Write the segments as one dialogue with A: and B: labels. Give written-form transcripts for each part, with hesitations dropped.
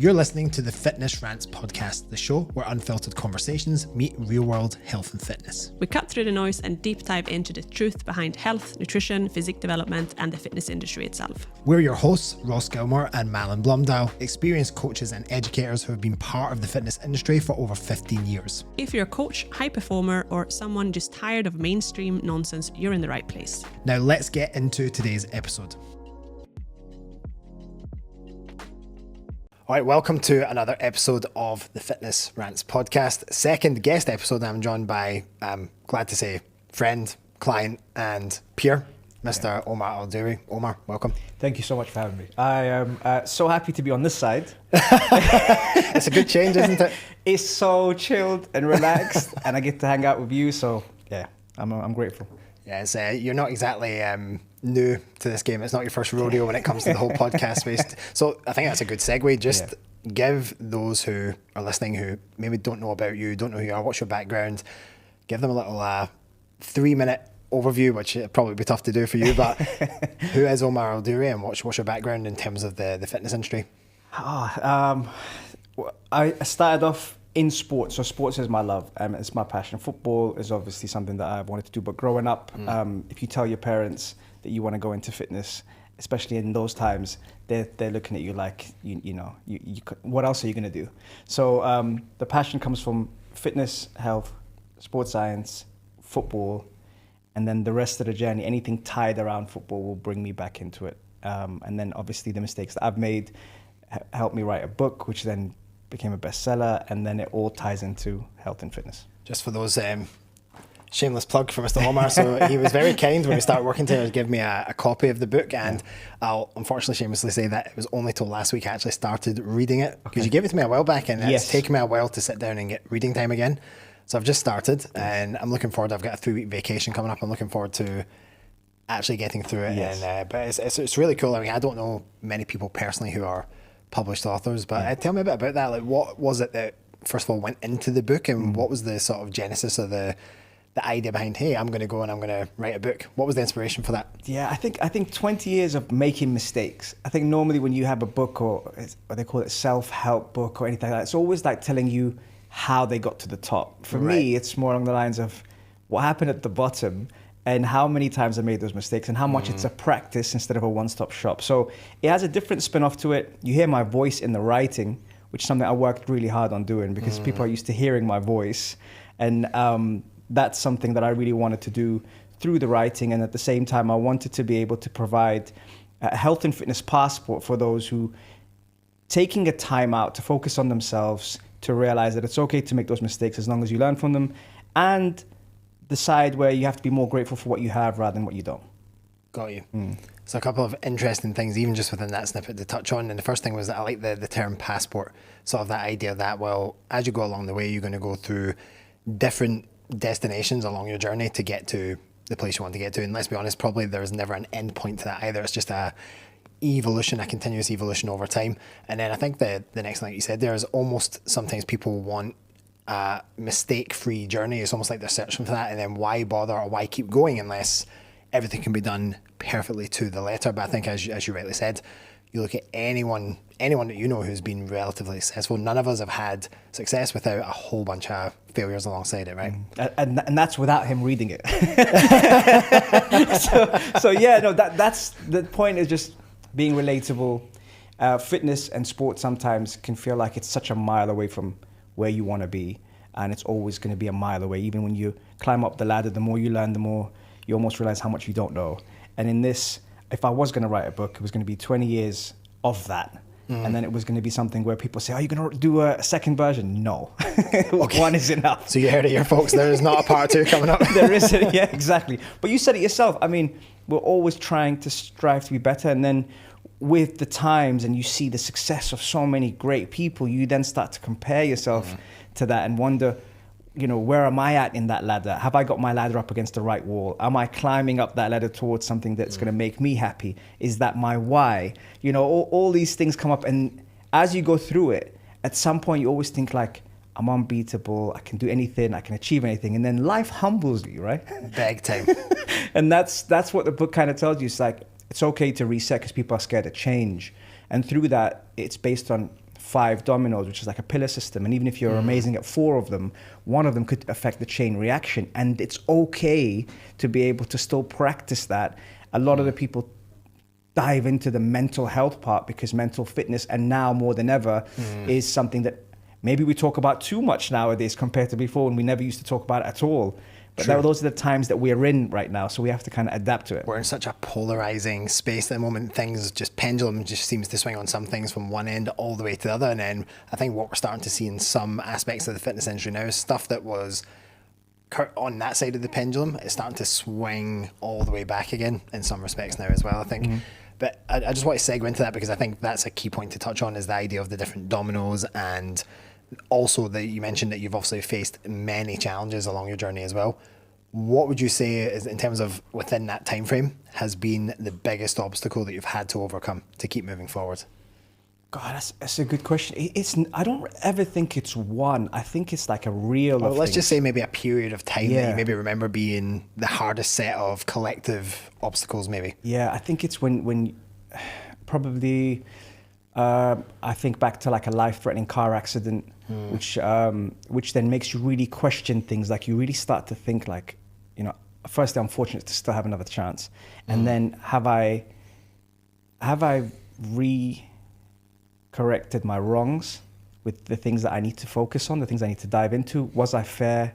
A: You're listening to the Fitness Rants Podcast, the show where unfiltered conversations meet real-world health and fitness.
B: We cut through the noise and deep dive into the truth behind health, nutrition, physique development, and the fitness industry itself.
A: We're your hosts, Ross Gilmore and Malin Blumdahl, experienced coaches and educators who have been part of the fitness industry for over 15 years.
B: If you're a coach, high performer, or someone just tired of mainstream nonsense, you're in the right place.
A: Now let's get into today's episode. All right, welcome to another episode of the Fitness Rants Podcast. Second guest episode. I'm joined by, glad to say, friend, client, and peer, Mr. Omar Al Duri. Omar, welcome.
C: Thank you so much for having me. I am so happy to be on this side.
A: It's a good change, isn't it?
C: It's so chilled and relaxed, and I get to hang out with you. So yeah, I'm grateful.
A: Yeah, it's, you're not exactly new to this game. It's not your first rodeo when it comes to the whole podcast space. So I think that's a good segue. Just give those who are listening who maybe don't know about you, don't know who you are, what's your background, give them a little 3-minute overview, which would probably be tough to do for you, but who is Omar Al Duri and what's your background in terms of the fitness industry?
C: I started off in sports, so sports is my love. It's my passion. Football is obviously something that I wanted to do, but growing up, if you tell your parents that you want to go into fitness, especially in those times, they're looking at you like, you know, what else are you going to do? So the passion comes from fitness, health, sports science, football, and then the rest of the journey, anything tied around football will bring me back into it. And then obviously the mistakes that I've made helped me write a book, which then became a bestseller, and then it all ties into health and fitness.
A: Just for those, shameless plug for Mr. Omar. So he was very kind when we started working together to give me a copy of the book, and I'll unfortunately shamelessly say that it was only till last week I actually started reading it, because you gave it to me a while back, and it's taken me a while to sit down and get reading time again. So I've just started, and I'm looking forward. I've got a 3-week vacation coming up. I'm looking forward to actually getting through it. And but it's really cool. I mean, I don't know many people personally who are published authors, but tell me a bit about that. Like, what was it that first of all went into the book, and what was the sort of genesis of the idea behind, hey, I'm going to go and I'm going to write a book? What was the inspiration for that?
C: Yeah, I think 20 years of making mistakes. I think normally when you have a book, or they call it self-help book or anything like that, it's always like telling you how they got to the top. For me, it's more along the lines of what happened at the bottom and how many times I made those mistakes and how much it's a practice instead of a one-stop shop. So it has a different spin-off to it. You hear my voice in the writing, which is something I worked really hard on doing, because people are used to hearing my voice. And that's something that I really wanted to do through the writing. And at the same time, I wanted to be able to provide a health and fitness passport for those who taking a time out to focus on themselves, to realize that it's okay to make those mistakes as long as you learn from them, and the side where you have to be more grateful for what you have rather than what you don't.
A: Got you. So a couple of interesting things, even just within that snippet, to touch on. And the first thing was that I like the term passport, sort of that idea that, well, as you go along the way, you're going to go through different destinations along your journey to get to the place you want to get to. And let's be honest, probably there's never an end point to that either. It's just a continuous evolution over time. And then I think the next thing you said there is almost sometimes people want a mistake-free journey. It's almost like they're searching for that, and then why bother or why keep going unless everything can be done perfectly to the letter. But I think as you rightly said, you look at anyone that you know who's been relatively successful, none of us have had success without a whole bunch of failures alongside it, right?
C: And that's without him reading it. so yeah, no, that's the point, is just being relatable. Fitness and sports sometimes can feel like it's such a mile away from where you want to be, and it's always going to be a mile away. Even when you climb up the ladder, the more you learn, the more you almost realize how much you don't know. And in this, if I was going to write a book, it was going to be 20 years of that. And then it was going to be something where people say, are you going to do a second version? No. One is enough.
A: So you heard it here, folks. There is not a part 2 coming up.
C: There isn't. Yeah, exactly. But you said it yourself. I mean, we're always trying to strive to be better. And then with the times, and you see the success of so many great people, you then start to compare yourself to that and wonder, you know, where am I at in that ladder? Have I got my ladder up against the right wall? Am I climbing up that ladder towards something that's going to make me happy? Is that my why? You know, all these things come up, and as you go through it, at some point you always think like, I'm unbeatable, I can do anything, I can achieve anything. And then life humbles you, right?
A: Big time.
C: And that's what the book kind of tells you. It's like, it's okay to reset because people are scared of change. And through that, it's based on 5 dominoes, which is like a pillar system. And even if you're amazing at 4 of them, one of them could affect the chain reaction. And it's okay to be able to still practice that. A lot of the people dive into the mental health part because mental fitness, and now more than ever, is something that maybe we talk about too much nowadays compared to before, and we never used to talk about it at all. But those are the times that we're in right now, so we have to kind of adapt to it.
A: We're in such a polarizing space at the moment. Pendulum just seems to swing on some things from one end all the way to the other. And then I think what we're starting to see in some aspects of the fitness industry now is stuff that was on that side of the pendulum is starting to swing all the way back again in some respects now as well, I think. But I just want to segue into that because I think that's a key point to touch on, is the idea of the different dominoes, and also that you mentioned that you've obviously faced many challenges along your journey as well. What would you say is, in terms of within that time frame, has been the biggest obstacle that you've had to overcome to keep moving forward?
C: God, that's a good question. I don't ever think it's one. I think it's like a reel of
A: let's
C: things.
A: just say maybe a period of time that you maybe remember being the hardest set of collective obstacles maybe.
C: Yeah, I think it's when probably I think back to like a life-threatening car accident, which then makes you really question things. Like you really start to think like, you know, firstly, I'm fortunate to still have another chance. And then have I corrected my wrongs with the things that I need to focus on, the things I need to dive into? Was I fair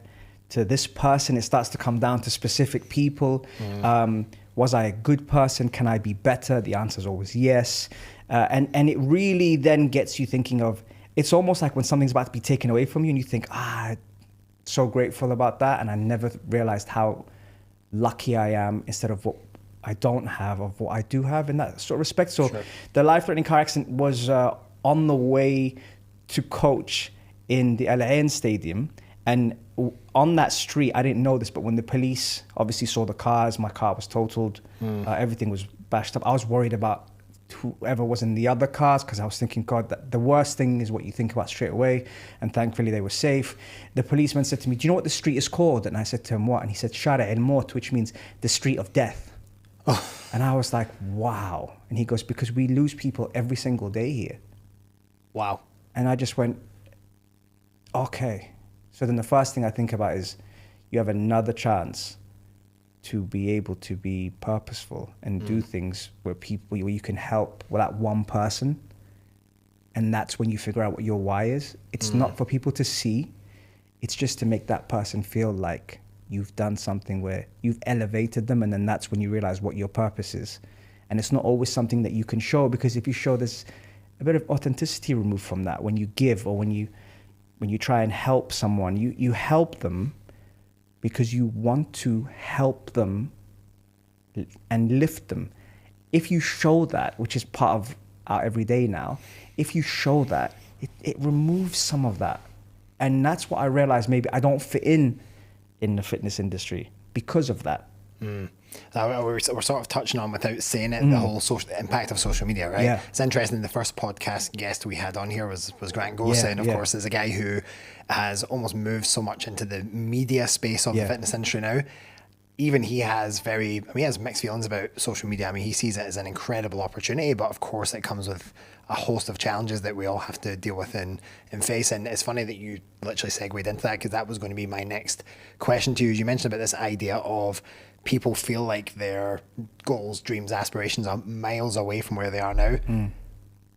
C: to this person? It starts to come down to specific people. Was I a good person? Can I be better? The answer is always yes. And it really then gets you thinking of, it's almost like when something's about to be taken away from you and you think, so grateful about that. And I never realized how lucky I am instead of what I don't have of what I do have in that sort of respect. So the life-threatening car accident was on the way to coach in the LAN stadium. And on that street, I didn't know this, but when the police obviously saw the cars, my car was totaled, everything was bashed up. I was worried about whoever was in the other cars because I was thinking, God, the worst thing is what you think about straight away. And thankfully they were safe. The policeman said to me, do you know what the street is called? And I said to him, what? And he said, Shara El Mot, which means the street of death. And I was like, wow. And he goes, because we lose people every single day here.
A: Wow.
C: And I just went, okay. So then the first thing I think about is you have another chance to be able to be purposeful and do things where you can help that one person. And that's when you figure out what your why is. It's not for people to see. It's just to make that person feel like you've done something where you've elevated them, and then that's when you realize what your purpose is. And it's not always something that you can show, because if you show, there's a bit of authenticity removed from that. When you give, or when you try and help someone, you help them because you want to help them and lift them. If you show that, which is part of our everyday now, if you show that, it removes some of that. And that's what I realized, maybe I don't fit in the fitness industry because of that.
A: We're sort of touching on, without saying it, the whole impact of social media, right?
C: Yeah.
A: It's interesting. The first podcast guest we had on here was Grant Goen, and of course is a guy who has almost moved so much into the media space of the fitness industry now. Even he has he has mixed feelings about social media. I mean, he sees it as an incredible opportunity, but of course it comes with a host of challenges that we all have to deal with and face. And it's funny that you literally segued into that, because that was going to be my next question to you. You mentioned about this idea of people feel like their goals, dreams, aspirations are miles away from where they are now.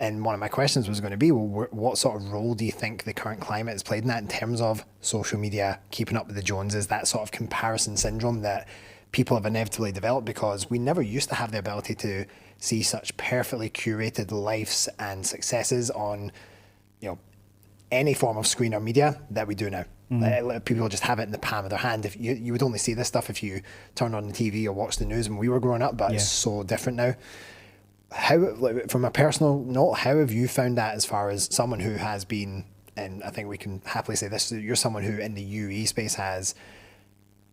A: And one of my questions was going to be, well, what sort of role do you think the current climate has played in that, in terms of social media, keeping up with the Joneses, that sort of comparison syndrome that people have inevitably developed, because we never used to have the ability to see such perfectly curated lives and successes on, any form of screen or media that we do now. People just have it in the palm of their hand. If you would only see this stuff if you turned on the TV or watched the news when we were growing up, but it's so different now. From a personal note, how have you found that, as far as someone who has been, and I think we can happily say this, you're someone who in the UE space has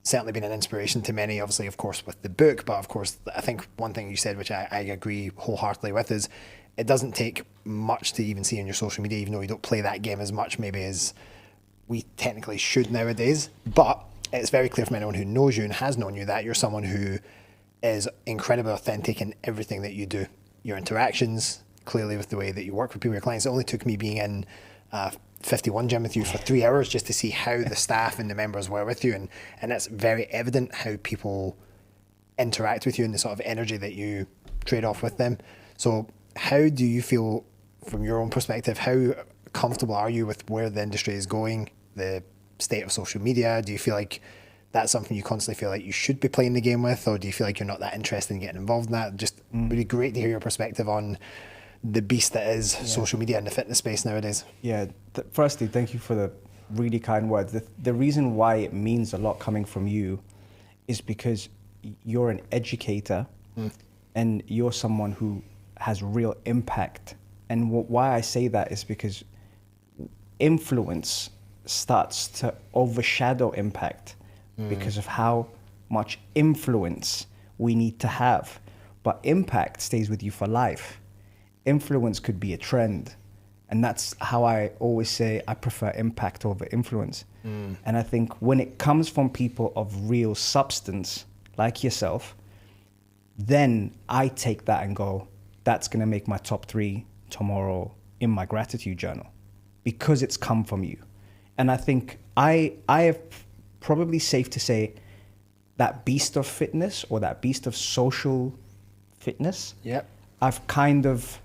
A: certainly been an inspiration to many, obviously, of course, with the book, but of course, I think one thing you said, which I agree wholeheartedly with, is it doesn't take much to even see on your social media, even though you don't play that game as much maybe as we technically should nowadays. But it's very clear from anyone who knows you and has known you that you're someone who is incredibly authentic in everything that you do. Your interactions, clearly with the way that you work with people, your clients. It only took me being in 51 gym with you for 3 hours just to see how the staff and the members were with you. And it's very evident how people interact with you and the sort of energy that you trade off with them. So how do you feel from your own perspective? How comfortable are you with where the industry is going, the state of social media? Do you feel like that's something you constantly feel like you should be playing the game with, or do you feel like you're not that interested in getting involved in that? Just would be great to hear your perspective on the beast that is social media in the fitness space nowadays.
C: Yeah, firstly, thank you for the really kind words. The reason why it means a lot coming from you is because you're an educator and you're someone who has real impact. And why I say that is because influence starts to overshadow impact because of how much influence we need to have. But impact stays with you for life. Influence could be a trend. And that's how I always say I prefer impact over influence. And I think when it comes from people of real substance, like yourself, then I take that and go, that's going to make my top 3 tomorrow in my gratitude journal because it's come from you. And I think I have probably safe to say that beast of fitness or that beast of social fitness, I've kind of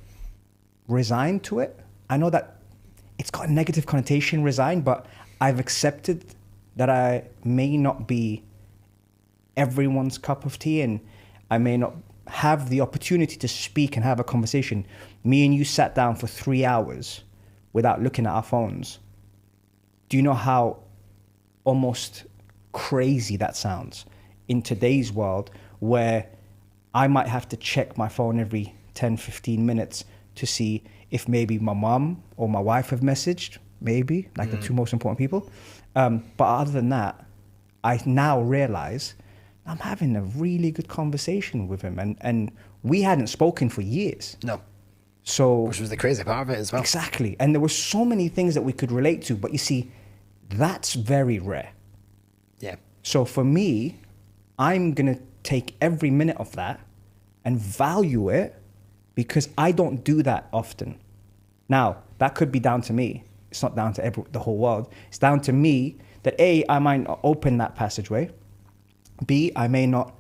C: resigned to it. I know that it's got a negative connotation, resign, but I've accepted that I may not be everyone's cup of tea and I may not have the opportunity to speak and have a conversation. Me and you sat down for 3 hours without looking at our phones. Do you know how almost crazy that sounds in today's world where I might have to check my phone every 10, 15 minutes to see if maybe my mom or my wife have messaged, maybe, like the 2 most important people. But other than that, I now realize I'm having a really good conversation with him. And we hadn't spoken for years.
A: No.
C: So,
A: which was the crazy part of it as well.
C: Exactly. And there were so many things that we could relate to. But you see, that's very rare.
A: Yeah.
C: So for me, I'm going to take every minute of that and value it because I don't do that often. Now, that could be down to me. It's not down to the whole world. It's down to me that A, I might not open that passageway. B, I may not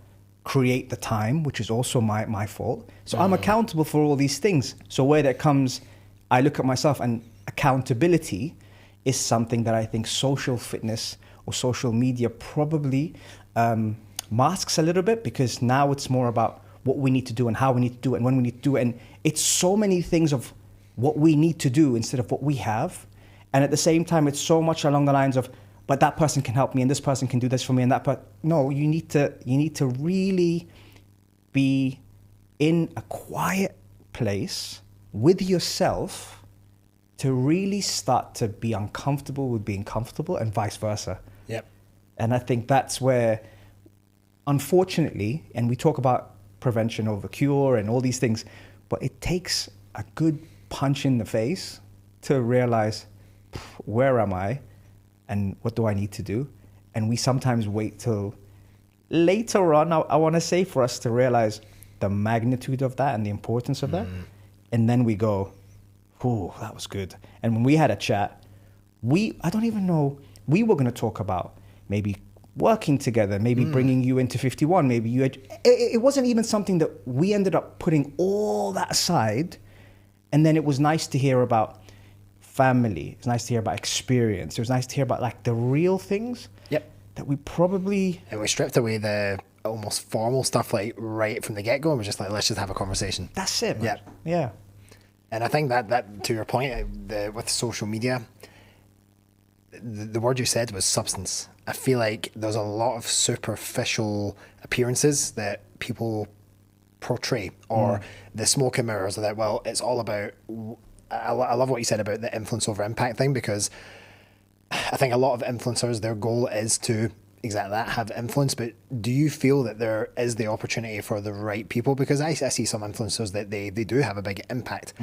C: create the time, which is also my fault. So I'm accountable for all these things. So where that comes, I look at myself, and accountability is something that I think social fitness or social media probably masks a little bit, because now it's more about what we need to do and how we need to do it and when we need to do it. And it's so many things of what we need to do instead of what we have. And at the same time, it's so much along the lines of, but that person can help me and this person can do this for me and that person. No, you need to really be in a quiet place with yourself to really start to be uncomfortable with being comfortable, and vice versa.
A: Yep.
C: And I think that's where, unfortunately, and we talk about prevention over cure and all these things, but it takes a good punch in the face to realize, where am I and what do I need to do? And we sometimes wait till later on, I want to say, for us to realize the magnitude of that and the importance of that. And then we go, oh, that was good. And when we had a chat, I don't even know, we were going to talk about maybe working together, maybe bringing you into 51, maybe you had, it wasn't even something that we ended up putting all that aside. And then it was nice to hear about family. It was nice to hear about experience. It was nice to hear about like the real things.
A: Yep.
C: That we probably...
A: And we stripped away the almost formal stuff like right from the get-go, and we're just like, let's just have a conversation.
C: That's it, man.
A: Yeah.
C: Yeah.
A: And I think that to your point, with social media, the word you said was substance. I feel like there's a lot of superficial appearances that people portray, or the smoke and mirrors, or that, well, it's all about... I love what you said about the influence over impact thing, because I think a lot of influencers, their goal is to exactly that, have influence. But do you feel that there is the opportunity for the right people? Because I see some influencers that they do have a big impact.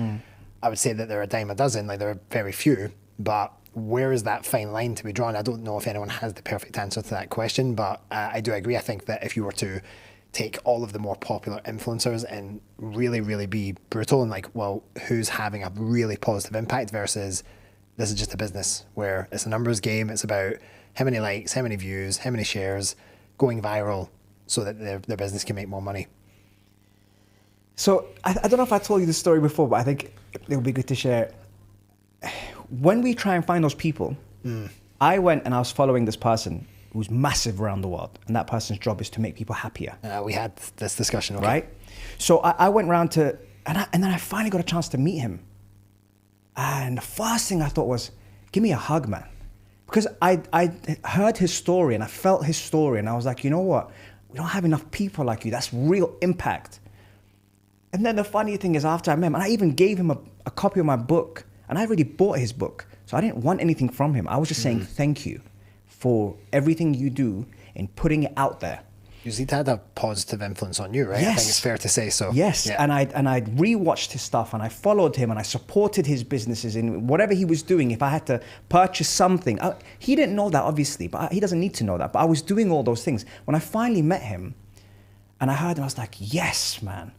A: I would say that they're a dime a dozen, like there are very few, but where is that fine line to be drawn? I don't know if anyone has the perfect answer to that question, but I do agree. I think that if you were to take all of the more popular influencers and really, really be brutal and like, well, who's having a really positive impact versus this is just a business where it's a numbers game. It's about how many likes, how many views, how many shares, going viral so that their business can make more money.
C: So I don't know if I told you this story before, but I think it would be good to share. When we try and find those people, I went and I was following this person who's massive around the world, and that person's job is to make people happier.
A: We had this discussion, okay.
C: Right? So I went around to, and then I finally got a chance to meet him. And the first thing I thought was, give me a hug, man. Because I heard his story and I felt his story, and I was like, you know what? We don't have enough people like you. That's real impact. And then the funny thing is, after I met him, and I even gave him a copy of my book, and I already bought his book. So I didn't want anything from him. I was just saying thank you for everything you do in putting it out there.
A: Because he'd had a positive influence on you, right?
C: Yes.
A: I think it's fair to say so.
C: Yes,
A: yeah.
C: and I rewatched his stuff, and I followed him, and I supported his businesses in whatever he was doing. If I had to purchase something, he didn't know that obviously, but he doesn't need to know that. But I was doing all those things. When I finally met him, and I heard him, I was like, yes, man,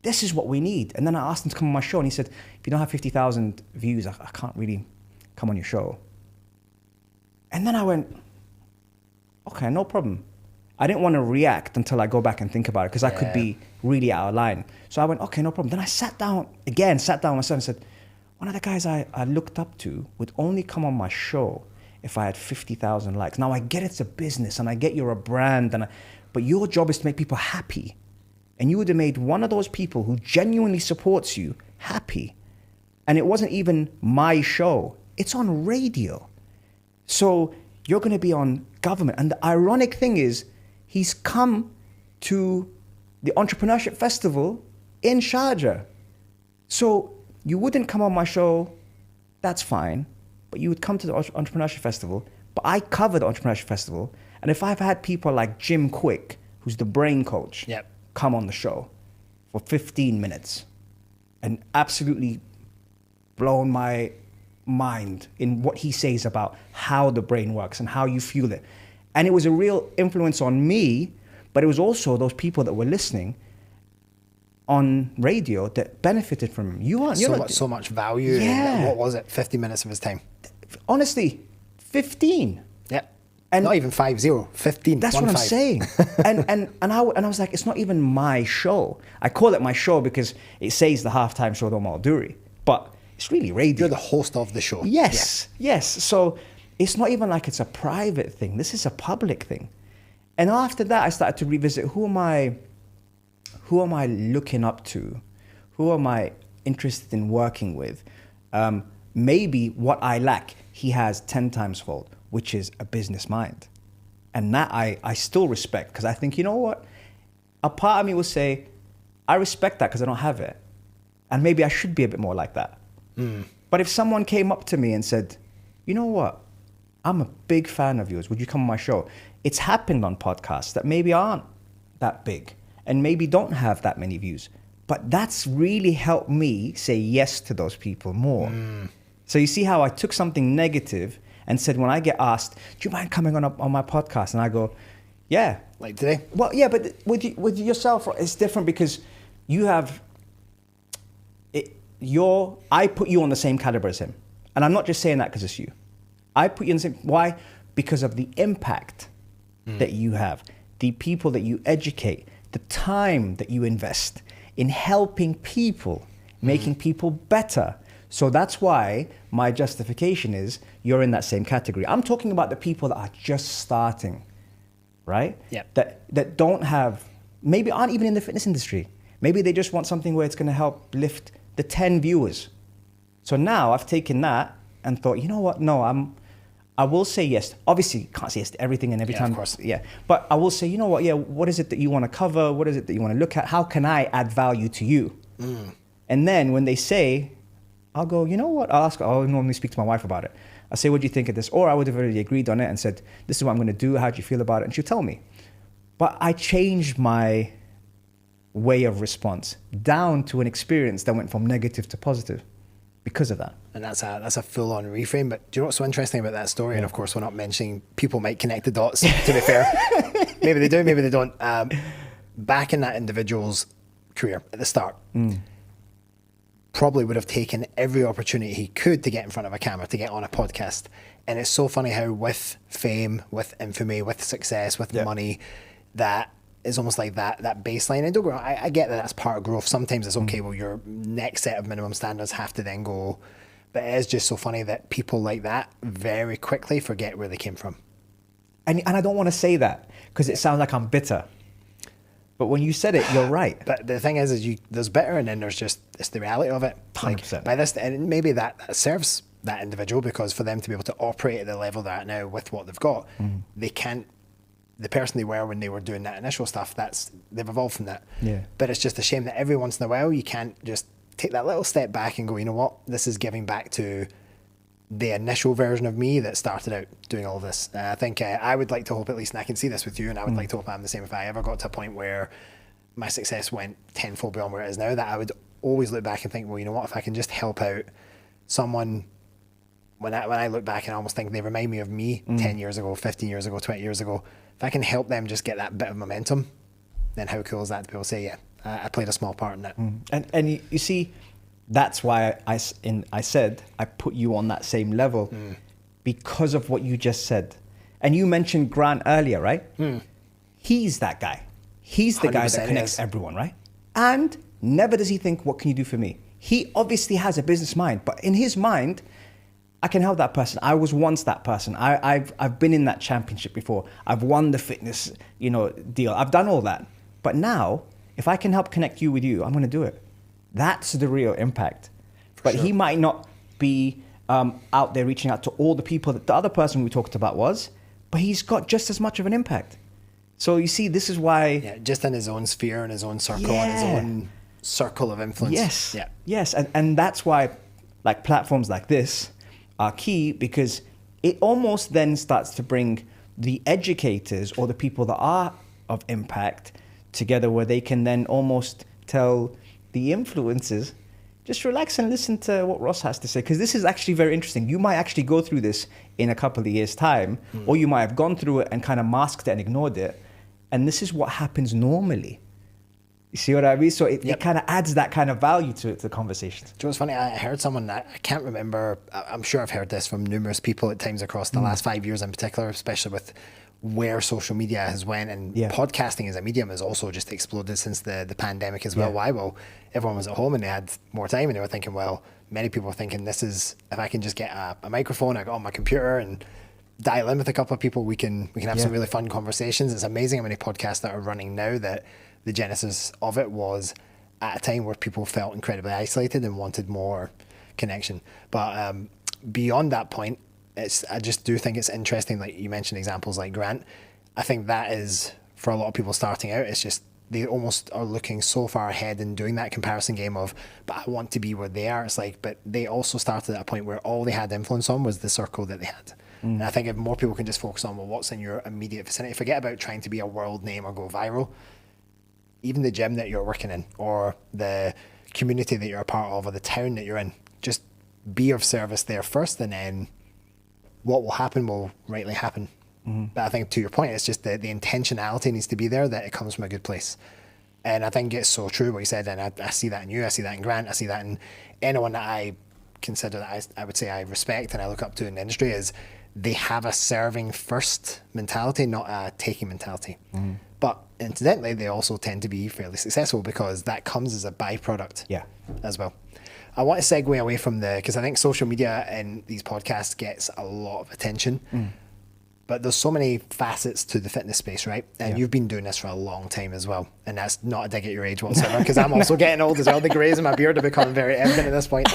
C: this is what we need. And then I asked him to come on my show, and he said, if you don't have 50,000 views, I can't really come on your show. And then I went, okay, no problem. I didn't want to react until I go back and think about it, because I could be really out of line. So I went, okay, no problem. Then I sat down with myself and said, one of the guys I looked up to would only come on my show if I had 50,000 likes. Now I get it's a business, and I get you're a brand, but your job is to make people happy. And you would have made one of those people who genuinely supports you happy. And it wasn't even my show. It's on radio. So you're going to be on government. And the ironic thing is, he's come to the Entrepreneurship Festival in Sharjah. So you wouldn't come on my show, that's fine, but you would come to the Entrepreneurship Festival. But I cover the Entrepreneurship Festival. And if I've had people like Jim Quick, who's the brain coach, come on the show for 15 minutes and absolutely blown my mind in what he says about how the brain works and how you fuel it. And it was a real influence on me, but it was also those people that were listening on radio that benefited from him.
A: So much value.
C: Yeah.
A: In, what was it? 50 minutes of his time.
C: Honestly, 15.
A: Yeah.
C: And
A: not even 50, 15.
C: That's what I'm saying. and I was like, it's not even my show. I call it my show because it says the halftime show with Omar Al Duri, but it's really radio.
A: You're the host of the show.
C: Yes. So it's not even like it's a private thing. This is a public thing. And after that, I started to revisit who am I looking up to? Who am I interested in working with? Maybe what I lack, he has 10 times fold, which is a business mind. And that I still respect, because I think, you know what? A part of me will say, I respect that because I don't have it. And maybe I should be a bit more like that. But if someone came up to me and said, you know what? I'm a big fan of yours. Would you come on my show? It's happened on podcasts that maybe aren't that big and maybe don't have that many views. But that's really helped me say yes to those people more. So you see how I took something negative and said, when I get asked, do you mind coming on my podcast? And I go, yeah.
A: Like today?
C: Well, yeah, but with yourself, it's different because you have... I put you on the same caliber as him. And I'm not just saying that because it's you. I put you in the same... Why? Because of the impact that you have, the people that you educate, the time that you invest in helping people, making people better. So that's why my justification is you're in that same category. I'm talking about the people that are just starting, right?
A: Yeah.
C: That don't have, maybe aren't even in the fitness industry. Maybe they just want something where it's going to help lift the 10 viewers. So now I've taken that and thought, you know what? No, I will say yes. Obviously, can't say yes to everything and every time.
A: Of course.
C: Yeah. But I will say, you know what? Yeah, what is it that you want to cover? What is it that you want to look at? How can I add value to you? And then when they say, I'll go, you know what? I'll normally speak to my wife about it. I'll say, what do you think of this? Or I would have already agreed on it and said, this is what I'm going to do. How do you feel about it? And she'll tell me. But I changed my way of response down to an experience that went from negative to positive because of that.
A: And that's a full-on reframe. But do you know what's so interesting about that story? And of course, we're not mentioning people might connect the dots, to be fair. Maybe they do, maybe they don't. back in that individual's career at the start, probably would have taken every opportunity he could to get in front of a camera, to get on a podcast. And it's so funny how with fame, with infamy, with success, with money, that is almost like that baseline. And don't go wrong, I get that that's part of growth. Sometimes it's okay, well, your next set of minimum standards have to then go. But it is just so funny that people like that very quickly forget where they came from.
C: And I don't want to say that because it sounds like I'm bitter. But when you said it, you're right.
A: But the thing is there's bitter, and then there's just, it's the reality of it.
C: 100%.
A: Like by this, and maybe that serves that individual, because for them to be able to operate at the level they're at now with what they've got, they can't, the person they were when they were doing that initial stuff, they've evolved from that.
C: Yeah.
A: But it's just a shame that every once in a while you can't just take that little step back and go, you know what, this is giving back to the initial version of me that started out doing all this. I think I would like to hope, at least, and I can see this with you, and I would like to hope I'm the same if I ever got to a point where my success went tenfold beyond where it is now, that I would always look back and think, well, you know what, if I can just help out someone, when I look back and I almost think they remind me of me 10 years ago, 15 years ago, 20 years ago, if I can help them just get that bit of momentum, then how cool is that to be able to say, yeah, I played a small part in that.
C: And you see, that's why I said I put you on that same level, because of what you just said. And you mentioned Grant earlier, right? He's that guy. He's the guy that connects everyone, right? And never does he think, what can you do for me? He obviously has a business mind, but in his mind, I can help that person. I was once that person. I've been in that championship before. I've won the fitness, deal. I've done all that. But now, if I can help connect you with you, I'm going to do it. That's the real impact. But he might not be out there reaching out to all the people that the other person we talked about was, but he's got just as much of an impact. So you see, this is why...
A: Yeah, just in his own sphere, in his own circle, in his own circle of influence.
C: Yes,
A: yeah.
C: Yes, and that's why like platforms like this are key, because it almost then starts to bring the educators or the people that are of impact together, where they can then almost tell the influencers, just relax and listen to what Ross has to say, because this is actually very interesting. You might actually go through this in a couple of years' time, or you might have gone through it and kind of masked it and ignored it. And this is what happens normally. You see what I mean? So it kind of adds that kind of value to the conversation.
A: Do you know what's funny? I heard someone, I can't remember, I'm sure I've heard this from numerous people at times across the last 5 years in particular, especially with where social media has went, and podcasting as a medium has also just exploded since the pandemic as well. Why? Well, everyone was at home and they had more time, and they were thinking, well, many people were thinking, this is, if I can just get a microphone, I got on my computer and dial in with a couple of people, we can have some really fun conversations. It's amazing how many podcasts that are running now, that the genesis of it was at a time where people felt incredibly isolated and wanted more connection. But beyond that point, I just do think it's interesting, like you mentioned examples like Grant. I think that is, for a lot of people starting out, it's just they almost are looking so far ahead and doing that comparison game of, but I want to be where they are. It's like, but they also started at a point where all they had influence on was the circle that they had. And I think if more people can just focus on, well, what's in your immediate vicinity, forget about trying to be a world name or go viral. Even the gym that you're working in, or the community that you're a part of, or the town that you're in, just be of service there first, and then what will happen will rightly happen. But I think, to your point, it's just the intentionality needs to be there, that it comes from a good place. And I think it's so true what you said, and I see that in you, I see that in Grant, I see that in anyone that I consider that I would say I respect and I look up to in the industry, is they have a serving first mentality, not a taking mentality. But incidentally, they also tend to be fairly successful, because that comes as a byproduct as well. I want to segue away from because I think social media and these podcasts gets a lot of attention, but there's so many facets to the fitness space, right? And you've been doing this for a long time as well. And that's not a dig at your age whatsoever, because I'm also getting old as well. The grays in my beard are becoming very evident at this point.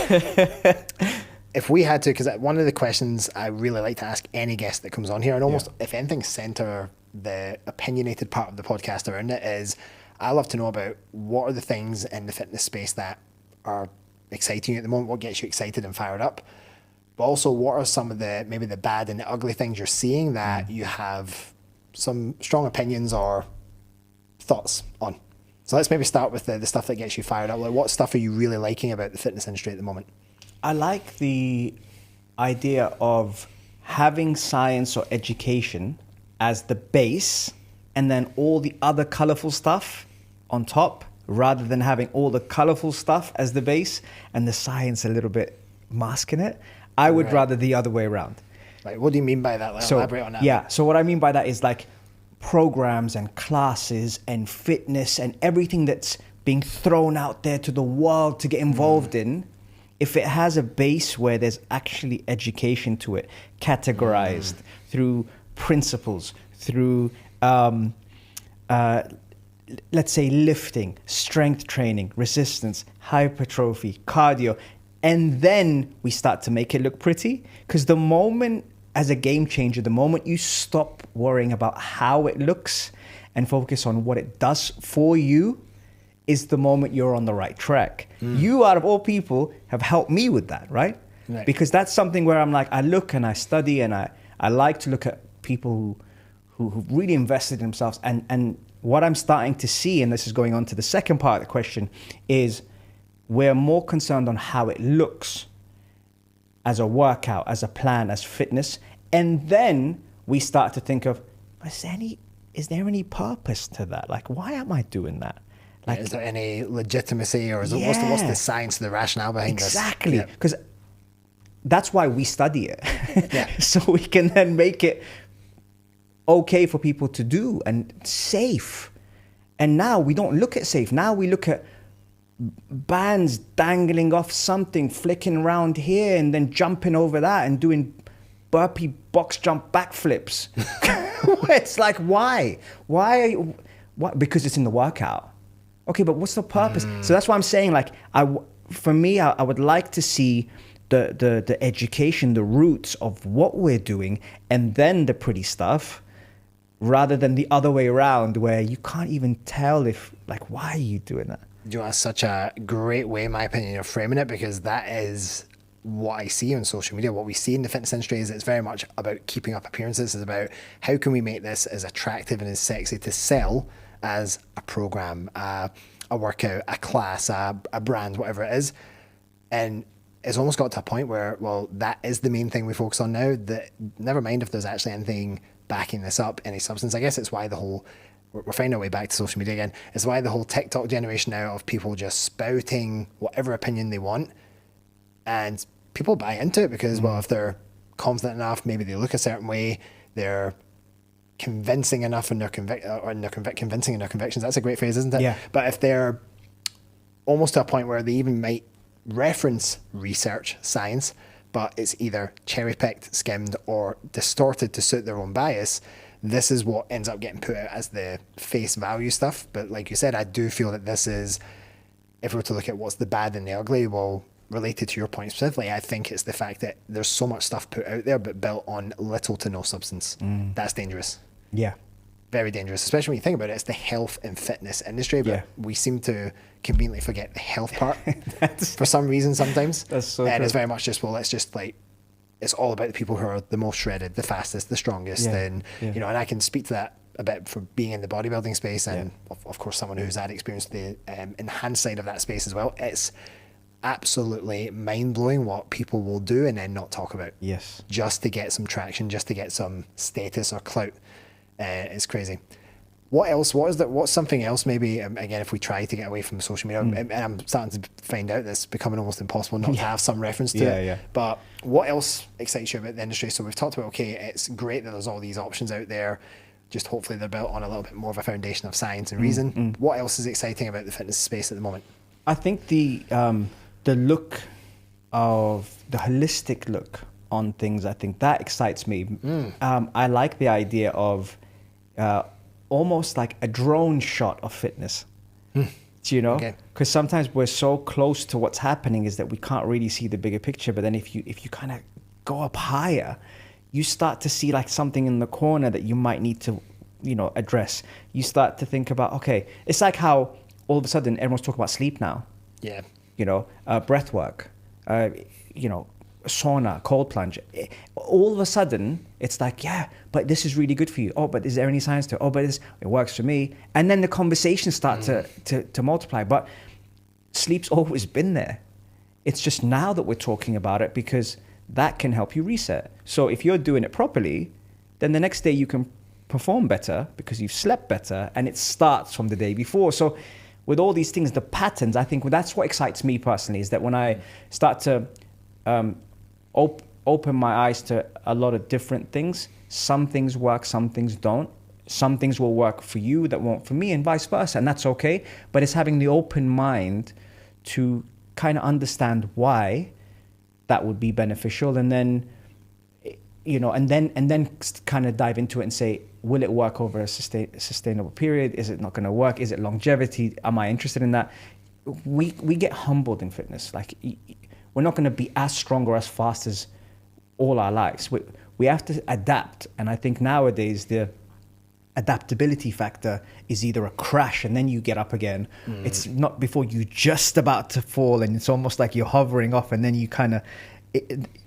A: If we had to, because one of the questions I really like to ask any guest that comes on here, and almost, if anything, center the opinionated part of the podcast around it, is I love to know about what are the things in the fitness space that are exciting you at the moment, what gets you excited and fired up, but also what are some of the, maybe the bad and the ugly things you're seeing that you have some strong opinions or thoughts on. So let's maybe start with the stuff that gets you fired up. Like, what stuff are you really liking about the fitness industry at the moment?
C: I like the idea of having science or education as the base, and then all the other colorful stuff on top rather than having all the colorful stuff as the base and the science a little bit masking it. I would rather the other way around.
A: Like, what do you mean by that? Like, elaborate on that.
C: Yeah, so what I mean by that is like programs and classes and fitness and everything that's being thrown out there to the world to get involved in, if it has a base where there's actually education to it, categorized through principles, through, let's say, lifting, strength training, resistance, hypertrophy, cardio, and then we start to make it look pretty. Because the moment, as a game changer, the moment you stop worrying about how it looks and focus on what it does for you, is the moment you're on the right track. You, out of all people, have helped me with that, right? Because that's something where I'm like, I look and I study and I like to look at people who've really invested in themselves. And what I'm starting to see, and this is going on to the second part of the question, is we're more concerned on how it looks as a workout, as a plan, as fitness. And then we start to think of, is there any purpose to that? Like, why am I doing that? Like,
A: is there any legitimacy, or is it, what's the science, the rationale behind this?
C: Exactly, because that's why we study it. So we can then make it okay for people to do and safe. And now we don't look at safe. Now we look at bands dangling off something, flicking around here and then jumping over that and doing burpee box jump backflips. It's like, why? Why? Because it's in the workout. Okay, but what's the purpose? So that's why I'm saying, like, for me, I would like to see the education, the roots of what we're doing, and then the pretty stuff, rather than the other way around, where you can't even tell if, like, why are you doing that?
A: You know, that's such a great way, in my opinion, of framing it, because that is what I see on social media. What we see in the fitness industry is it's very much about keeping up appearances. It's about how can we make this as attractive and as sexy to sell as a program, a workout, a class, a brand, whatever it is. And it's almost got to a point where, well, that is the main thing we focus on now, that never mind if there's actually anything backing this up, any substance. I guess it's why we're finding our way back to social media again. It's why the whole TikTok generation now of people just spouting whatever opinion they want, and people buy into it because, well, if they're confident enough, maybe they look a certain way, they're convincing enough in their convincing in their convictions. That's a great phrase, isn't it?
C: Yeah.
A: But if they're almost to a point where they even might reference research, science, but it's either cherry-picked, skimmed, or distorted to suit their own bias, this is what ends up getting put out as the face value stuff. But like you said, I do feel that this is, if we were to look at what's the bad and the ugly, well, related to your point specifically, I think it's the fact that there's so much stuff put out there but built on little to no substance. That's dangerous.
C: Yeah.
A: Very dangerous, especially when you think about it. It's the health and fitness industry, but we seem to conveniently forget the health part for some reason sometimes.
C: That's so
A: and
C: true.
A: It's very much just, well, it's just like, it's all about the people who are the most shredded, the fastest, the strongest. And, you know, and I can speak to that a bit for being in the bodybuilding space and of course someone who's had experience the enhanced side of that space as well. It's absolutely mind-blowing what people will do and then not talk about.
C: Yes.
A: Just to get some traction, just to get some status or clout. It's crazy. What else? What's something else? Maybe again, if we try to get away from social media, and I'm starting to find out that's becoming almost impossible not to have some reference to it. But what else excites you about the industry? So we've talked about, okay, it's great that there's all these options out there. Just hopefully they're built on a little bit more of a foundation of science and reason. What else is exciting about the fitness space at the moment?
C: I think the look of the holistic look on things, I think that excites me. I like the idea of almost like a drone shot of fitness. Do you know? Because sometimes we're so close to what's happening is that we can't really see the bigger picture. But then if you kind of go up higher, you start to see like something in the corner that you might need to, you know, address. You start to think about, okay, it's like how all of a sudden everyone's talking about sleep now.
A: Yeah.
C: You know, breathwork, you know, sauna, cold plunge. All of a sudden, it's like, yeah, but this is really good for you. Oh, but is there any science to it? Oh, but it works for me. And then the conversations start to multiply. But sleep's always been there. It's just now that we're talking about it because that can help you reset. So if you're doing it properly, then the next day you can perform better because you've slept better and it starts from the day before. So with all these things, the patterns, I think that's what excites me personally, is that when I start to open my eyes to a lot of different things, some things work, some things don't. Some things will work for you that won't for me, and vice versa, and that's okay. But it's having the open mind to kind of understand why that would be beneficial, and then, you know, and then kind of dive into it and say, will it work over a sustainable period? Is it not going to work? Is it longevity? Am I interested in that? We get humbled in fitness. Like, we're not going to be as strong or as fast as all our lives. We have to adapt, and I think nowadays the adaptability factor is either a crash and then you get up again. It's not before you just about to fall, and it's almost like you're hovering off, and then you kind of,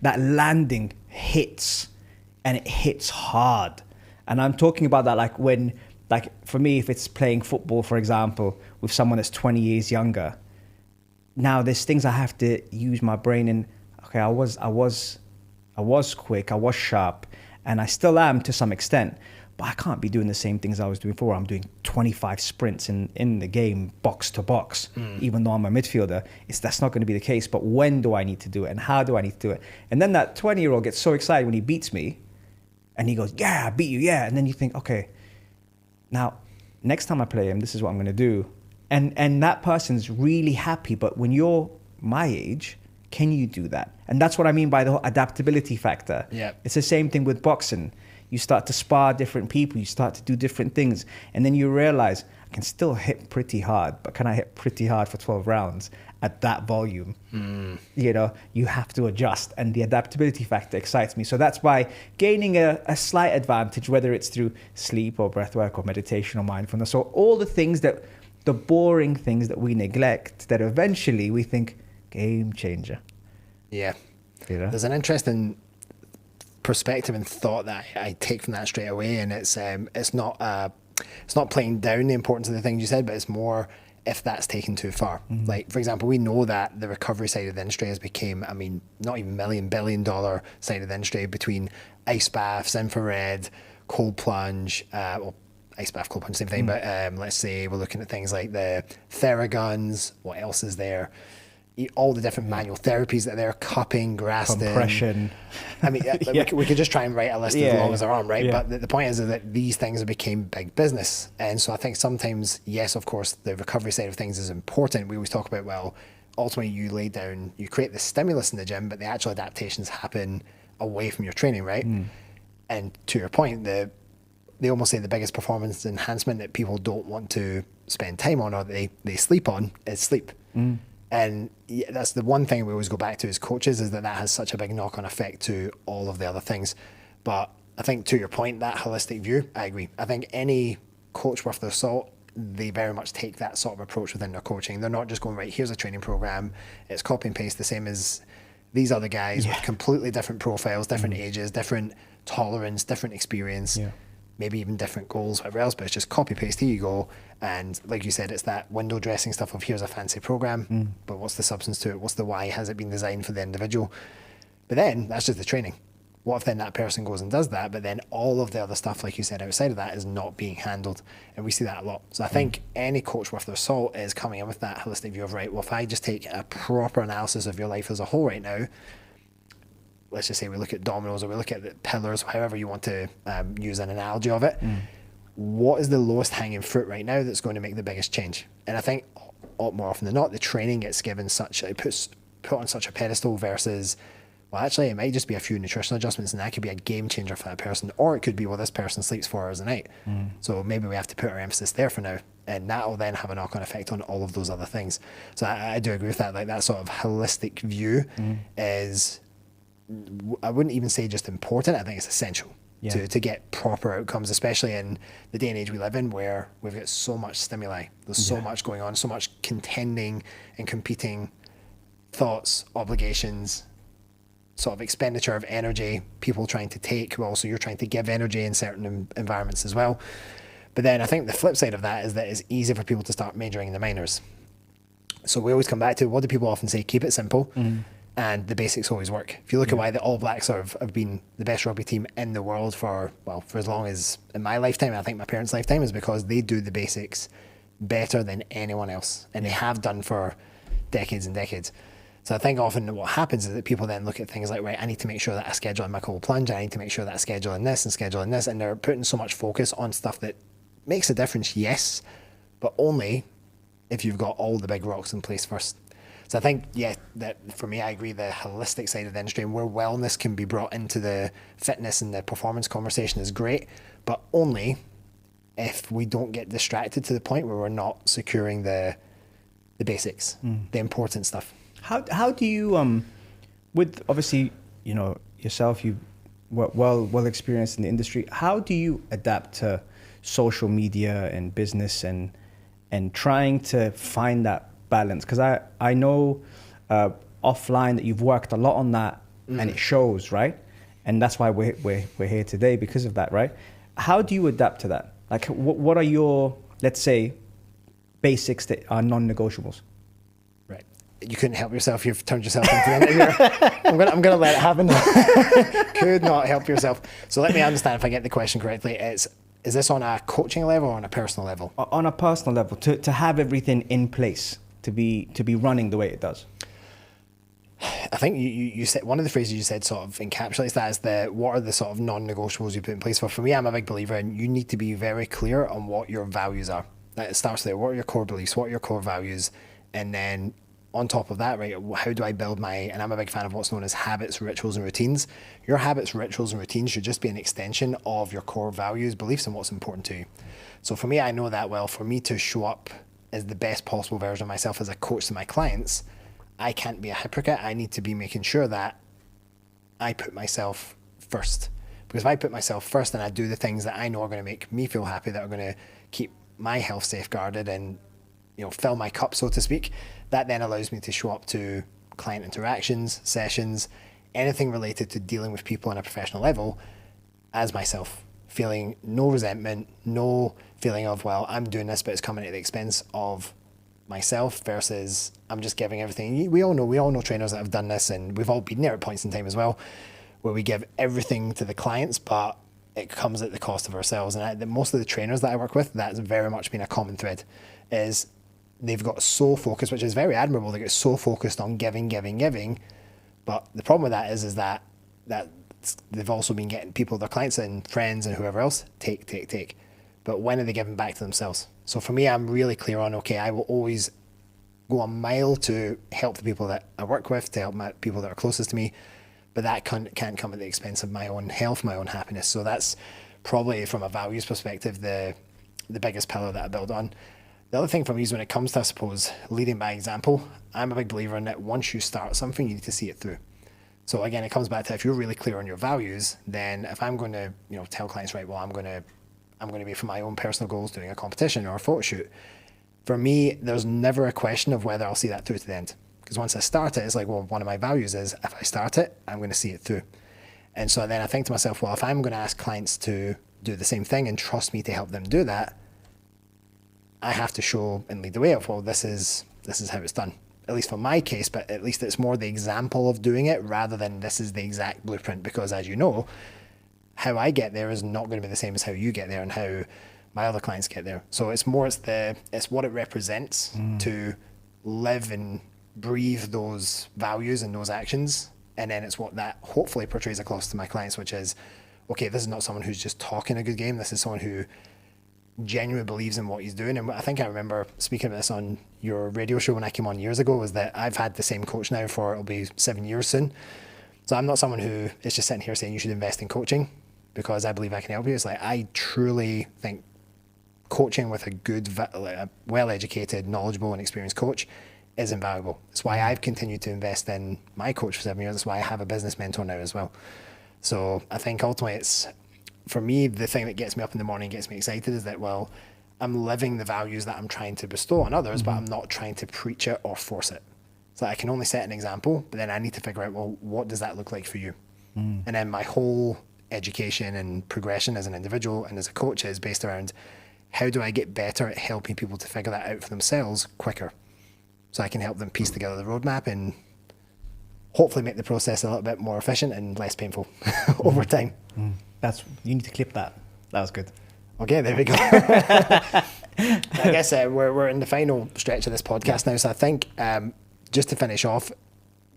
C: that landing hits, and it hits hard. And I'm talking about that like when, like for me, if it's playing football, for example, with someone that's 20 years younger, now there's things I have to use my brain in. Okay, I was quick, I was sharp, and I still am to some extent. But I can't be doing the same things I was doing before. I'm doing 25 sprints in the game, box to box, even though I'm a midfielder. That's not going to be the case. But when do I need to do it, and how do I need to do it? And then that 20-year-old gets so excited when he beats me, and he goes, yeah, I beat you, yeah. And then you think, okay, now, next time I play him, this is what I'm going to do. And that person's really happy. But when you're my age, can you do that? And that's what I mean by the whole adaptability factor.
A: Yeah.
C: It's the same thing with boxing. You start to spar different people, you start to do different things, and then you realize, I can still hit pretty hard, but can I hit pretty hard for 12 rounds at that volume? You know, you have to adjust, and the adaptability factor excites me. So that's why gaining a slight advantage, whether it's through sleep or breathwork or meditation or mindfulness, or all the things that, the boring things that we neglect, that eventually we think, game changer.
A: Yeah.
C: You know?
A: There's an interesting perspective and thought that I take from that straight away, and it's not playing down the importance of the things you said, but it's more if that's taken too far. Like, for example, we know that the recovery side of the industry has become, I mean, not even $1 billion side of the industry, between ice baths, infrared, cold plunge, well, ice bath, cold plunge, same thing, but let's say we're looking at things like the Theraguns, what else is there? All the different manual therapies that are there, cupping, grasping,
C: compression.
A: I mean, we could just try and write a list as long as our arm, right?
C: Yeah.
A: But the point is that these things have become big business. And so I think sometimes, yes, of course, the recovery side of things is important. We always talk about, well, ultimately you create the stimulus in the gym, but the actual adaptations happen away from your training, right? And to your point, they almost say the biggest performance enhancement that people don't want to spend time on, or they sleep on, is sleep. And that's the one thing we always go back to as coaches, is that has such a big knock-on effect to all of the other things. But I think, to your point, that holistic view, I agree. I think any coach worth their salt, they very much take that sort of approach within their coaching. They're not just going, right, here's a training program, it's copy and paste the same as these other guys with completely different profiles, different ages, different tolerance, different experience. Maybe even different goals, whatever else, but it's just copy paste, here you go. And like you said, it's that window dressing stuff of, here's a fancy program, but what's the substance to it? What's the why? Has it been designed for the individual? But then that's just the training. What if then that person goes and does that, but then all of the other stuff, like you said, outside of that is not being handled? And we see that a lot. So I think any coach worth their salt is coming in with that holistic view of, right, well, if I just take a proper analysis of your life as a whole right now, let's just say we look at dominoes, or we look at the pillars, however you want to use an analogy of it. What is the lowest hanging fruit right now that's going to make the biggest change? And I think more often than not, the training gets given put on such a pedestal versus, well, actually, it might just be a few nutritional adjustments, and that could be a game changer for that person. Or it could be, well, this person sleeps 4 hours a night. So maybe we have to put our emphasis there for now. And that will then have a knock-on effect on all of those other things. So I do agree with that. Like, that sort of holistic view is, I wouldn't even say just important, I think it's essential to get proper outcomes, especially in the day and age we live in, where we've got so much stimuli. There's so much going on, so much contending and competing thoughts, obligations, sort of expenditure of energy, people trying to take, well, so you're trying to give energy in certain environments as well. But then I think the flip side of that is that it's easy for people to start majoring in the minors. So we always come back to, what do people often say? Keep it simple. And the basics always work. If you look at why the All Blacks have been the best rugby team in the world for as long as in my lifetime, I think my parents' lifetime, is because they do the basics better than anyone else, and they have done for decades and decades. So I think often what happens is that people then look at things like, right, I need to make sure that I schedule in my cold plunge, I need to make sure that I schedule in this and schedule in this, and they're putting so much focus on stuff that makes a difference, yes, but only if you've got all the big rocks in place first. So I think, yeah, that for me, I agree, the holistic side of the industry and where wellness can be brought into the fitness and the performance conversation is great, but only if we don't get distracted to the point where we're not securing the basics, the important stuff.
C: How do you, with obviously, you know, yourself, you well experienced in the industry, how do you adapt to social media and business and trying to find that balance? Because I know offline that you've worked a lot on that, and it shows, right? And that's why we're here today, because of that, right? How do you adapt to that? Like, what are your, let's say, basics that are non-negotiables?
A: Right. You couldn't help yourself. You've turned yourself into an interviewer. I'm gonna let it happen. Could not help yourself. So let me understand if I get the question correctly. Is this on a coaching level or on a personal level?
C: On a personal level, to have everything in place, to be running the way it does.
A: I think you said, one of the phrases you said sort of encapsulates that as what are the sort of non-negotiables you put in place for. For me, I'm a big believer in you need to be very clear on what your values are. It starts there. What are your core beliefs? What are your core values? And then on top of that, right, how do I build and I'm a big fan of what's known as habits, rituals, and routines. Your habits, rituals, and routines should just be an extension of your core values, beliefs, and what's important to you. So for me, I know that well. For me to show up as the best possible version of myself as a coach to my clients, I can't be a hypocrite. I need to be making sure that I put myself first. Because if I put myself first and I do the things that I know are going to make me feel happy, that are going to keep my health safeguarded and, you know, fill my cup, so to speak, that then allows me to show up to client interactions, sessions, anything related to dealing with people on a professional level as myself, feeling no resentment, no feeling of, well, I'm doing this, but it's coming at the expense of myself versus I'm just giving everything. We all know trainers that have done this, and we've all been there at points in time as well, where we give everything to the clients, but it comes at the cost of ourselves. And most of the trainers that I work with, that's very much been a common thread, is they've got so focused, which is very admirable, they get so focused on giving, but the problem with that is that they've also been getting people, their clients and friends and whoever else, take. But when are they giving back to themselves? So for me, I'm really clear on, okay, I will always go a mile to help the people that I work with, to help my people that are closest to me, but that can't come at the expense of my own health, my own happiness. So that's probably, from a values perspective, the biggest pillar that I build on. The other thing for me is when it comes to, I suppose, leading by example, I'm a big believer in that once you start something, you need to see it through. So again, it comes back to, if you're really clear on your values, then if I'm going to, you know, tell clients, right, well, I'm going to be, for my own personal goals, doing a competition or a photo shoot. For me, there's never a question of whether I'll see that through to the end. Because once I start it, it's like, well, one of my values is if I start it, I'm going to see it through. And so then I think to myself, well, if I'm going to ask clients to do the same thing and trust me to help them do that, I have to show and lead the way of, well, this is how it's done. At least for my case, but at least it's more the example of doing it rather than this is the exact blueprint. Because as you know, how I get there is not going to be the same as how you get there and how my other clients get there. So it's what it represents to live and breathe those values and those actions. And then it's what that hopefully portrays across to my clients, which is, okay, this is not someone who's just talking a good game. This is someone who genuinely believes in what he's doing. And I think I remember speaking about this on your radio show when I came on years ago, was that I've had the same coach now for, it'll be 7 years soon. So I'm not someone who is just sitting here saying you should invest in coaching because I believe I can help you. It's like, I truly think coaching with a good, a well-educated, knowledgeable and experienced coach is invaluable. That's why I've continued to invest in my coach for 7 years. That's why I have a business mentor now as well. So I think ultimately it's, for me, the thing that gets me up in the morning, gets me excited is that, well, I'm living the values that I'm trying to bestow on others, but I'm not trying to preach it or force it. So I can only set an example, but then I need to figure out, well, what does that look like for you? And then my whole education and progression as an individual and as a coach is based around how do I get better at helping people to figure that out for themselves quicker, so I can help them piece together the roadmap and hopefully make the process a little bit more efficient and less painful over time.
C: You need to clip that. That was good.
A: Okay, there we go. I guess we're in the final stretch of this podcast now. So I think just to finish off,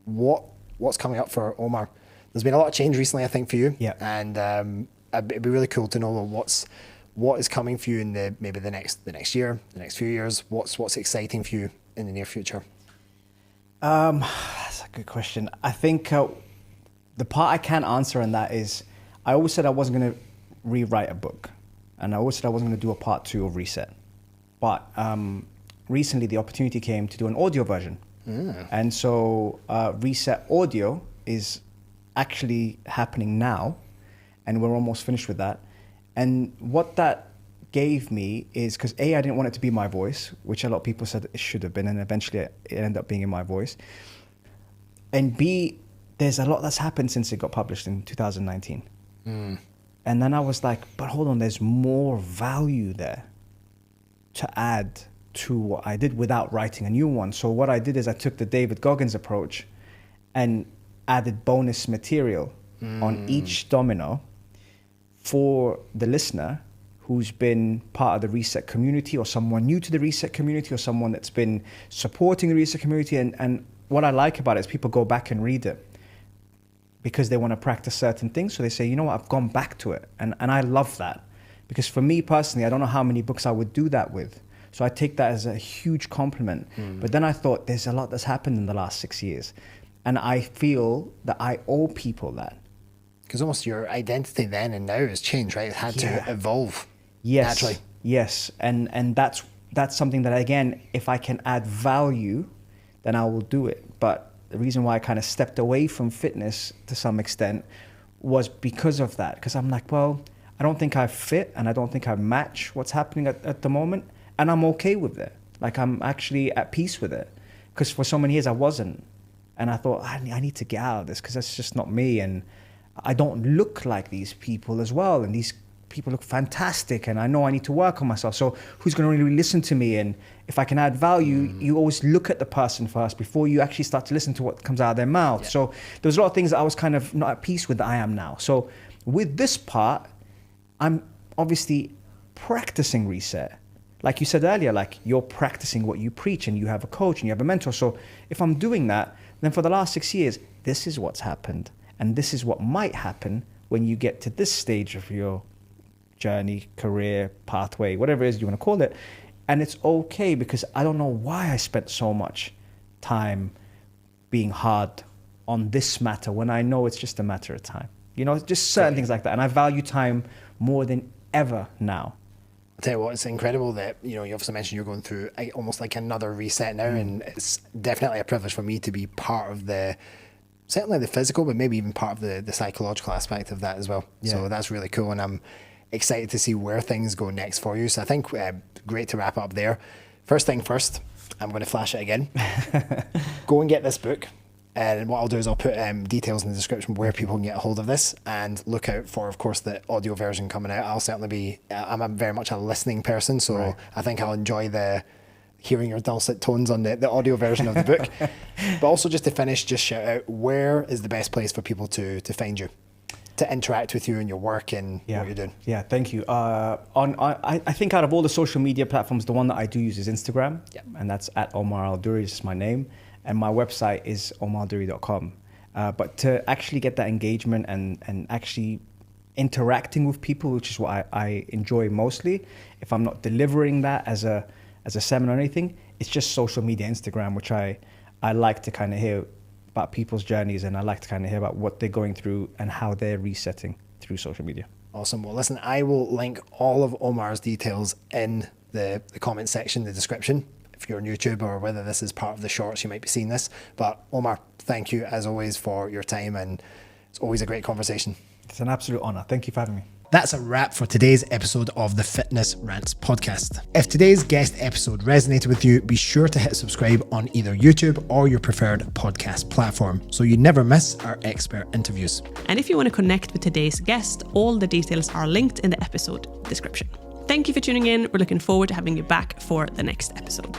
A: what's coming up for Omar? There's been a lot of change recently, I think, for you.
C: Yeah.
A: And it'd be really cool to know what is coming for you in the next year, the next few years. What's exciting for you in the near future?
C: That's a good question. I think the part I can't answer on that is I always said I wasn't going to rewrite a book, and I always said I wasn't going to do a part 2 of Reset. But recently the opportunity came to do an audio version. And so Reset Audio is actually happening now, and we're almost finished with that. And what that gave me is, because I didn't want it to be my voice, which a lot of people said it should have been, and eventually it ended up being in my voice. And B, there's a lot that's happened since it got published in 2019. And then I was like, but hold on, there's more value there to add to what I did without writing a new one. So what I did is I took the David Goggins approach and added bonus material on each domino for the listener who's been part of the Reset community, or someone new to the Reset community, or someone that's been supporting the Reset community. And what I like about it is people go back and read it because they want to practice certain things. So they say, you know what, I've gone back to it. And I love that, because for me personally, I don't know how many books I would do that with. So I take that as a huge compliment. But then I thought, there's a lot that's happened in the last 6 years. And I feel that I owe people that.
A: Because almost your identity then and now has changed, right? It had to evolve naturally.
C: Yes, and that's something that, again, if I can add value, then I will do it. But the reason why I kind of stepped away from fitness to some extent was because of that. Because I'm like, well, I don't think I fit, and I don't think I match what's happening at the moment. And I'm okay with it. Like, I'm actually at peace with it. Because for so many years I wasn't. And I thought, I need to get out of this, because that's just not me. And I don't look like these people as well. And these people look fantastic. And I know I need to work on myself. So who's going to really listen to me? And if I can add value, you always look at the person first before you actually start to listen to what comes out of their mouth. Yeah. So there was a lot of things that I was kind of not at peace with that I am now. So with this part, I'm obviously practicing Reset. Like you said earlier, like, you're practicing what you preach, and you have a coach and you have a mentor. So if I'm doing that, then for the last 6 years, this is what's happened. And this is what might happen when you get to this stage of your journey, career, pathway, whatever it is you want to call it. And it's okay, because I don't know why I spent so much time being hard on this matter when I know it's just a matter of time. You know, just certain things like that. And I value time more than ever now.
A: I'll tell you what, it's incredible that, you obviously mentioned you're going through almost like another reset now, and it's definitely a privilege for me to be part of certainly the physical, but maybe even part of the psychological aspect of that as well. Yeah. So that's really cool, and I'm excited to see where things go next for you. So I think great to wrap up there. First thing first, I'm going to flash it again. Go and get this book. And what I'll do is I'll put details in the description where people can get a hold of this, and look out for, of course, the audio version coming out. I'll certainly I'm very much a listening person, so I think I'll enjoy hearing your dulcet tones on the audio version of the book. But also, just to finish, just shout out, where is the best place for people to find you, to interact with you and your work and what you're doing? Yeah,
C: thank you. I think out of all the social media platforms, the one that I do use is Instagram, and that's at Omar Al Duri, is my name. And my website is omarduri.com. But to actually get that engagement and actually interacting with people, which is what I enjoy mostly, if I'm not delivering that as a seminar or anything, it's just social media, Instagram, which I like to kind of hear about people's journeys, and I like to kind of hear about what they're going through and how they're resetting through social media.
A: Awesome. Well, listen, I will link all of Omar's details in the comment section, the description. If you're on YouTube, or whether this is part of the shorts, you might be seeing this. But Omar, thank you as always for your time, and it's always a great conversation.
C: It's an absolute honor. Thank you for having me.
A: That's a wrap for today's episode of the Fitness Rants Podcast. If today's guest episode resonated with you, be sure to hit subscribe on either YouTube or your preferred podcast platform, so you never miss our expert interviews.
B: And if you want to connect with today's guest, all the details are linked in the episode description. Thank you for tuning in. We're looking forward to having you back for the next episode.